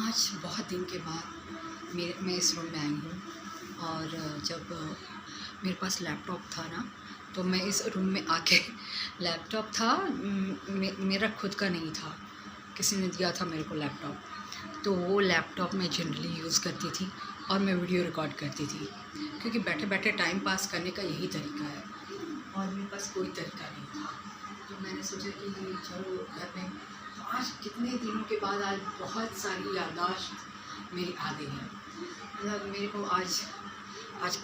आज बहुत दिन के बाद मैं इस रूम में आई हूँ और जब मेरे पास लैपटॉप था ना, तो मैं इस रूम में आके लैपटॉप था मेरा खुद का नहीं था, किसी ने दिया था मेरे को लैपटॉप। तो वो लैपटॉप मैं जनरली यूज़ करती थी और मैं वीडियो रिकॉर्ड करती थी, क्योंकि बैठे बैठे टाइम पास करने का यही तरीका है और मेरे पास कोई तरीका नहीं था। तो मैंने सोचा कि चलो घर में आज कितने दिनों के बाद आज बहुत सारी याददाश्त मेरी आ गई है। मतलब मेरे को आज आज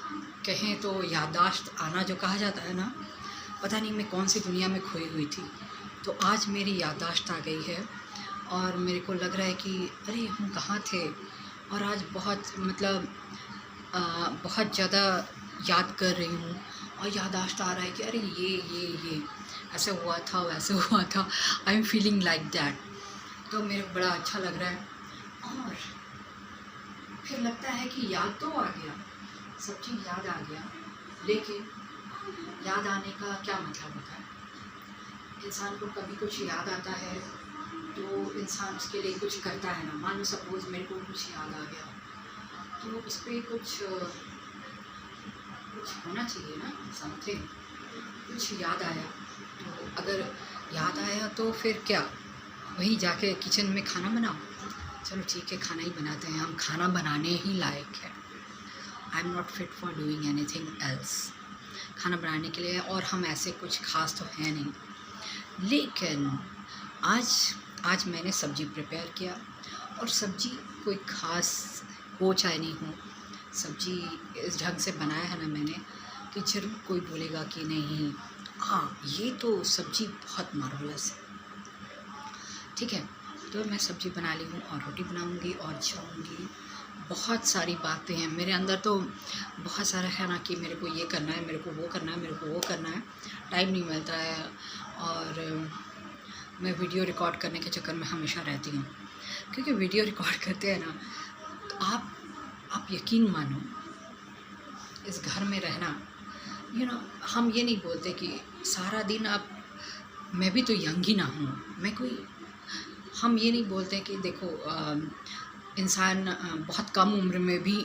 कहें तो याददाश्त आना जो कहा जाता है ना, पता नहीं मैं कौन सी दुनिया में खोई हुई थी। तो आज मेरी याददाश्त आ गई है और मेरे को लग रहा है कि अरे हम कहाँ थे। और आज बहुत मतलब बहुत ज़्यादा याद कर रही हूँ और याददाश्त आ रहा है कि अरे ये ऐसा हुआ था, वैसे हुआ था। I am feeling like that. तो मेरे को बड़ा अच्छा लग रहा है और फिर लगता है कि याद तो आ गया, सब चीज़ याद आ गया, लेकिन याद आने का क्या मतलब होता है। इंसान को कभी कुछ याद आता है तो इंसान उसके लिए कुछ करता है ना। मान लो सपोज़ मेरे को कुछ याद आ गया तो उस पर कुछ होना चाहिए ना, समथिंग। कुछ याद आया तो अगर याद आया तो फिर क्या, वहीं जाके किचन में खाना बनाओ। चलो ठीक है, खाना ही बनाते हैं, हम खाना बनाने ही लायक है। आई am not fit for doing anything else. खाना बनाने के लिए और हम ऐसे कुछ खास तो हैं नहीं। लेकिन आज मैंने सब्ज़ी प्रिपेयर किया और सब्ज़ी कोई ख़ास हो चाहे नहीं हो, सब्ज़ी इस ढंग से बनाया है ना मैंने कि ज़रूर कोई बोलेगा कि नहीं, हाँ ये तो सब्ज़ी बहुत मार्वलस है। ठीक है, तो मैं सब्ज़ी बना ली हूँ और रोटी बनाऊँगी और जाऊँगी। बहुत सारी बातें हैं मेरे अंदर, तो बहुत सारा है ना कि मेरे को ये करना है, मेरे को वो करना है, मेरे को वो करना है। टाइम नहीं मिलता है और मैं वीडियो रिकॉर्ड करने के चक्कर में हमेशा रहती हूँ। क्योंकि वीडियो रिकॉर्ड करते हैं ना, तो आप यकीन मानो, इस घर में रहना, हम ये नहीं बोलते कि सारा दिन आप, मैं भी तो यंग ही ना हूँ, मैं कोई, हम ये नहीं बोलते कि देखो इंसान बहुत कम उम्र में भी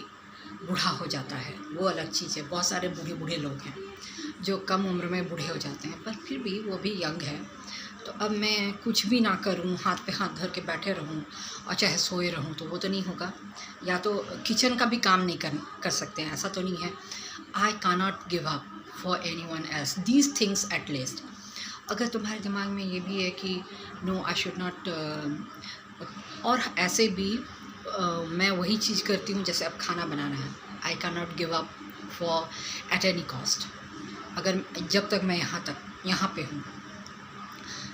बूढ़ा हो जाता है, वो अलग चीज़ है। बहुत सारे बूढ़े लोग हैं जो कम उम्र में बूढ़े हो जाते हैं, पर फिर भी वो भी यंग है। तो अब मैं कुछ भी ना करूं, हाथ पे हाथ धर के बैठे रहूं और चाहे सोए रहूं, तो वो तो नहीं होगा। या तो किचन का भी काम नहीं कर सकते हैं, ऐसा तो नहीं है। I can not give up for any one else these things at least. अगर तुम्हारे दिमाग में ये भी है कि नो आई शुड नॉट, और ऐसे भी मैं वही चीज़ करती हूँ जैसे अब खाना बनाना है। I can not give up for at any cost. अगर जब तक मैं यहाँ पे हूँ,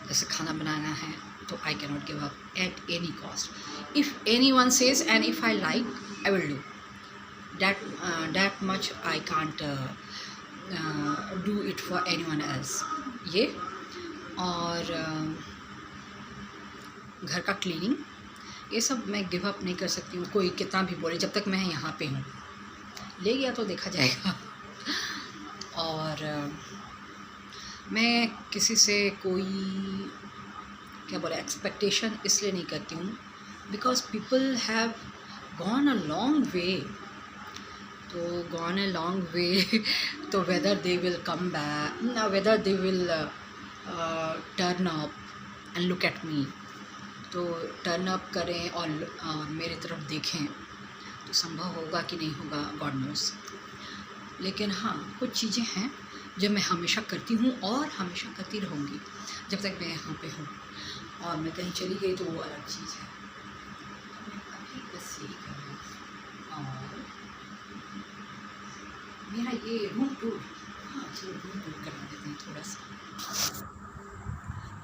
जैसे खाना बनाना है, तो I can not give up at any cost. If any one says and if I like, I will do that much. I can't do it for anyone else. ये और घर का क्लीनिंग, ये सब मैं गिव अप नहीं कर सकती हूँ, कोई कितना भी बोले, जब तक मैं यहाँ पे हूँ। ले गया तो देखा जाएगा। और मैं किसी से कोई क्या बोले एक्सपेक्टेशन इसलिए नहीं करती हूँ because people have gone a long way. तो गॉन अ लॉन्ग वे तो whether they will come back, whether they will turn up and look at me, तो टर्न अप करें और मेरी तरफ देखें, तो संभव होगा कि नहीं होगा, गॉड नोस। लेकिन हाँ, कुछ चीज़ें हैं जो मैं हमेशा करती हूँ और हमेशा करती रहूँगी जब तक मैं यहाँ पे हूँ। और मैं कहीं चली गई तो वो अलग चीज़ है। मैं अभी बस यही कर रही हूँ। और मेरा ये रूम टूर, हाँ चलो रूम टूर करवा देते हैं थोड़ा सा।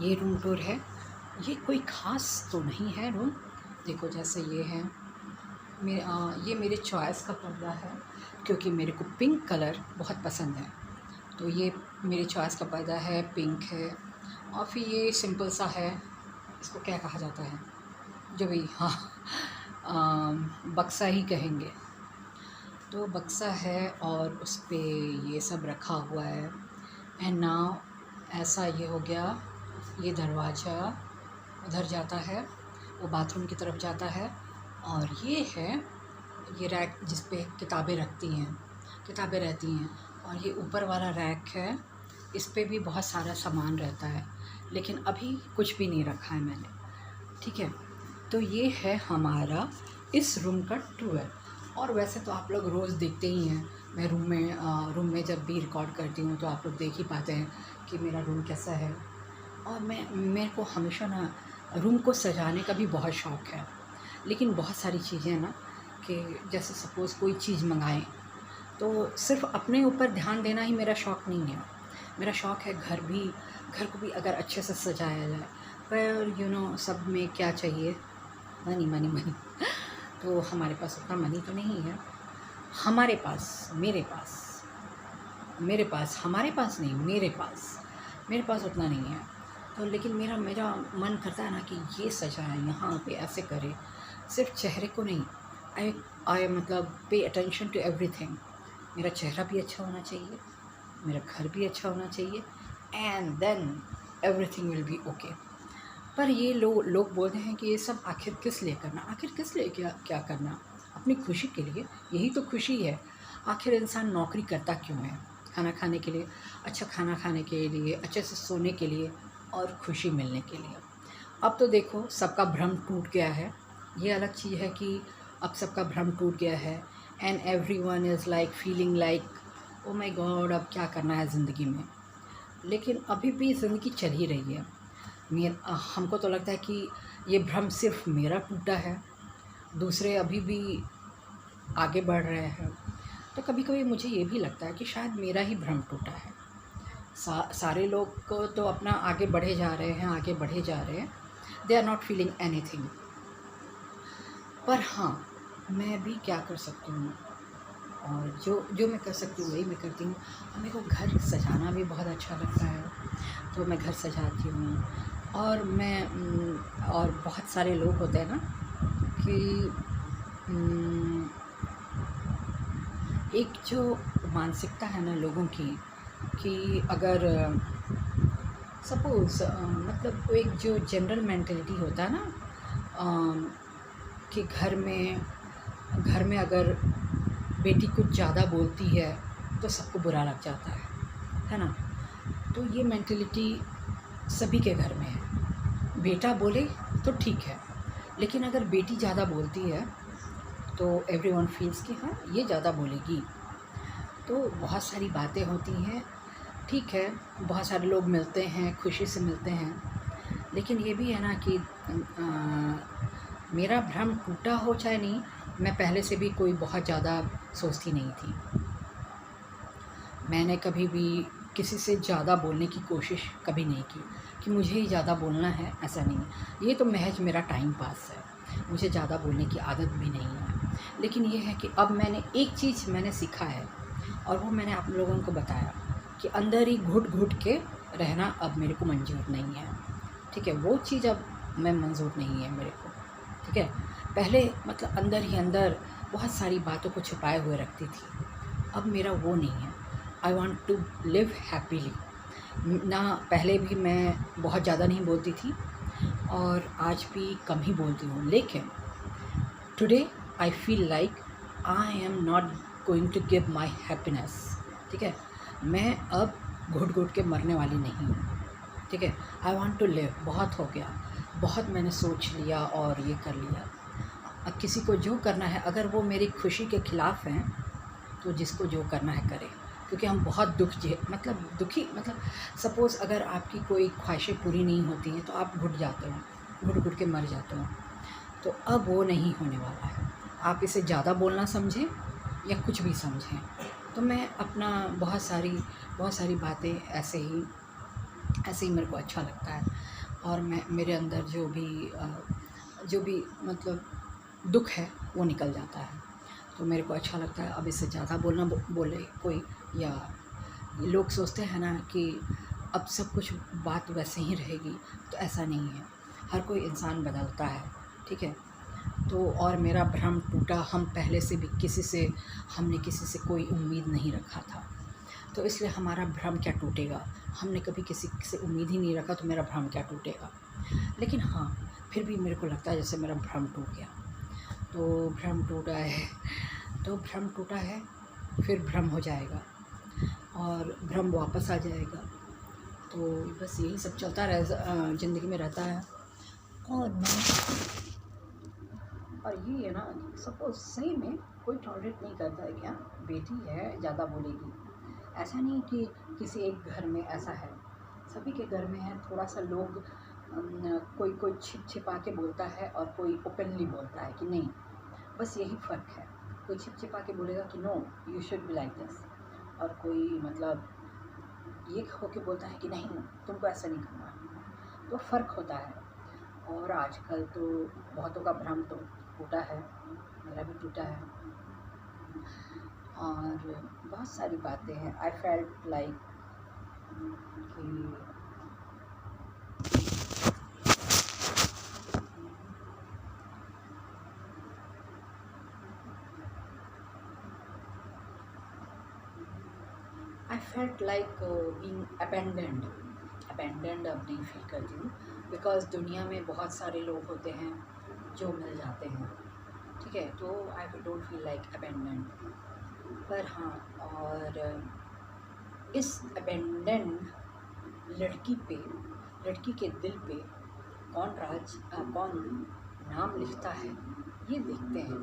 ये रूम टूर है, ये कोई ख़ास तो नहीं है रूम। देखो जैसे ये है ये मेरे चॉइस का पर्दा है, क्योंकि मेरे को पिंक कलर बहुत पसंद है। तो ये मेरे चॉइस का पर्दा है, पिंक है। और फिर ये सिंपल सा है, इसको क्या कहा जाता है, जो भी, हाँ बक्सा ही कहेंगे। तो बक्सा है और उस पर ये सब रखा हुआ है। एंड नाउ ऐसा ये हो गया, ये दरवाज़ा उधर जाता है, वो बाथरूम की तरफ जाता है। और ये है, ये रैक जिस पे किताबें किताबें रहती हैं। और ये ऊपर वाला रैक है, इस पे भी बहुत सारा सामान रहता है, लेकिन अभी कुछ भी नहीं रखा है मैंने, ठीक है। तो ये है हमारा इस रूम का टूर। और वैसे तो आप लोग रोज़ देखते ही हैं, मैं रूम में जब भी रिकॉर्ड करती हूँ तो आप लोग देख ही पाते हैं कि मेरा रूम कैसा है। और मेरे को हमेशा ना रूम को सजाने का भी बहुत शौक़ है, लेकिन बहुत सारी चीज़ें ना कि जैसे सपोज़ कोई चीज़ मंगाएं तो सिर्फ़ अपने ऊपर ध्यान देना ही मेरा शौक़ नहीं है। मेरा शौक़ है घर को भी अगर अच्छे से सजाया जाए, पर सब में क्या चाहिए, मनी मनी मनी। तो हमारे पास उतना मनी तो नहीं है, हमारे पास मेरे पास हमारे पास नहीं, मेरे पास उतना नहीं है। तो लेकिन मेरा मन करता है ना कि ये सजाए, यहाँ पे ऐसे करे, सिर्फ चेहरे को नहीं। आई मतलब पे अटेंशन टू एवरीथिंग। मेरा चेहरा भी अच्छा होना चाहिए, मेरा घर भी अच्छा होना चाहिए, and then everything will be okay. पर ये लोग बोलते हैं कि ये सब आखिर किस लिए करना, आखिर किस लिए क्या करना, अपनी खुशी के लिए। यही तो खुशी है। आखिर इंसान नौकरी करता क्यों है? खाना खाने के लिए, अच्छा खाना खाने के लिए, अच्छे से सोने के लिए और खुशी मिलने के लिए। अब तो देखो सबका भ्रम टूट गया है। ये अलग चीज़ है कि अब सबका भ्रम टूट गया है, and everyone is like feeling like oh my God, अब क्या करना है ज़िंदगी में। लेकिन अभी भी ज़िंदगी चल ही रही है। हमको तो लगता है कि ये भ्रम सिर्फ मेरा टूटा है, दूसरे अभी भी आगे बढ़ रहे हैं। तो कभी कभी मुझे ये भी लगता है कि शायद मेरा ही भ्रम टूटा है। सारे लोग को तो अपना आगे बढ़े जा रहे हैं, they are not feeling anything. पर हाँ, मैं भी क्या कर सकती हूँ, और जो मैं कर सकती हूँ वही मैं करती हूँ। और मेरे को घर सजाना भी बहुत अच्छा लगता है, तो मैं घर सजाती हूँ। और बहुत सारे लोग होते हैं ना कि एक जो मानसिकता है ना लोगों की, कि अगर सपोज़ मतलब एक जो जनरल मेंटालिटी होता है ना, कि घर में अगर बेटी कुछ ज़्यादा बोलती है तो सबको बुरा लग जाता है ना। तो ये मेंटालिटी सभी के घर में है। बेटा बोले तो ठीक है, लेकिन अगर बेटी ज़्यादा बोलती है तो एवरीवन फील्स कि हाँ ये ज़्यादा बोलेगी। तो बहुत सारी बातें होती हैं, ठीक है, बहुत सारे लोग मिलते हैं, खुशी से मिलते हैं, लेकिन ये भी है ना कि मेरा भ्रम टूटा हो चाहे नहीं, मैं पहले से भी कोई बहुत ज़्यादा सोचती नहीं थी। मैंने कभी भी किसी से ज़्यादा बोलने की कोशिश कभी नहीं की कि मुझे ही ज़्यादा बोलना है, ऐसा नहीं है। ये तो महज मेरा टाइम पास है, मुझे ज़्यादा बोलने की आदत भी नहीं है। लेकिन ये है कि अब मैंने एक चीज़ सीखा है, और वो मैंने आप लोगों को बताया कि अंदर ही घुट घुट के रहना अब मेरे को मंजूर नहीं है, ठीक है। वो चीज़ अब मैं मंजूर नहीं है मेरे को, ठीक है। पहले मतलब अंदर ही अंदर बहुत सारी बातों को छुपाए हुए रखती थी, अब मेरा वो नहीं है। I want to live happily ना। पहले भी मैं बहुत ज़्यादा नहीं बोलती थी, और आज भी कम ही बोलती हूँ, लेकिन today I feel like I am not going to give my happiness, ठीक है। मैं अब घुट घुट के मरने वाली नहीं हूँ, ठीक है। I want to live. बहुत हो गया, बहुत मैंने सोच लिया और ये कर लिया। अब किसी को जो करना है, अगर वो मेरी खुशी के ख़िलाफ़ हैं तो जिसको जो करना है करे, क्योंकि हम बहुत दुखी मतलब सपोज़ अगर आपकी कोई ख्वाहिशें पूरी नहीं होती हैं तो आप घुट जाते हो, घुट घुट के मर जाते हो। तो अब वो नहीं होने वाला है। आप इसे ज़्यादा बोलना समझें या कुछ भी समझें, तो मैं अपना बहुत सारी बातें ऐसे ही मेरे को अच्छा लगता है। और मेरे अंदर जो भी मतलब दुख है वो निकल जाता है, तो मेरे को अच्छा लगता है। अब इससे ज़्यादा बोले कोई, या लोग सोचते हैं ना कि अब सब कुछ बात वैसे ही रहेगी, तो ऐसा नहीं है। हर कोई इंसान बदलता है, ठीक है। तो और मेरा भ्रम टूटा। पहले से भी हमने किसी से कोई उम्मीद नहीं रखा था, तो इसलिए हमारा भ्रम क्या टूटेगा। हमने कभी किसी से उम्मीद ही नहीं रखा, तो मेरा भ्रम क्या टूटेगा। लेकिन हाँ, फिर भी मेरे को लगता है जैसे मेरा भ्रम टूट गया। तो भ्रम टूटा है, तो भ्रम टूटा है, फिर भ्रम हो जाएगा और भ्रम वापस आ जाएगा। तो बस यही सब चलता रह ज़िंदगी में रहता है। और मैं और ये है ना, सपोज़ सही में कोई टॉलरेट नहीं करता है, क्या बेटी है ज़्यादा बोलेगी, ऐसा नहीं कि किसी एक घर में ऐसा है, सभी के घर में है। थोड़ा सा लोग कोई कोई छिप छिपा के बोलता है और कोई ओपनली बोलता है कि नहीं, बस यही फ़र्क है। कोई छिप छिपा के बोलेगा कि no you should be like this, और कोई मतलब ये होके बोलता है कि नहीं तुमको ऐसा नहीं करना, तो फ़र्क होता है। और आजकल तो बहुतों का भ्रम तो टूटा है, मेरा भी टूटा है। और बहुत सारी बातें हैं। आई फेल्ट लाइक कि I felt like being abandoned अपनी फील करती हूँ, बिकॉज़ दुनिया में बहुत सारे लोग होते हैं जो मिल जाते हैं, ठीक है, तो I don't feel like abandoned. पर हाँ, और इस अबेंडेंड लड़की के दिल पे कौन नाम लिखता है, ये देखते हैं।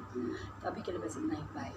तो अभी के लिए बस इतना ही, बाय।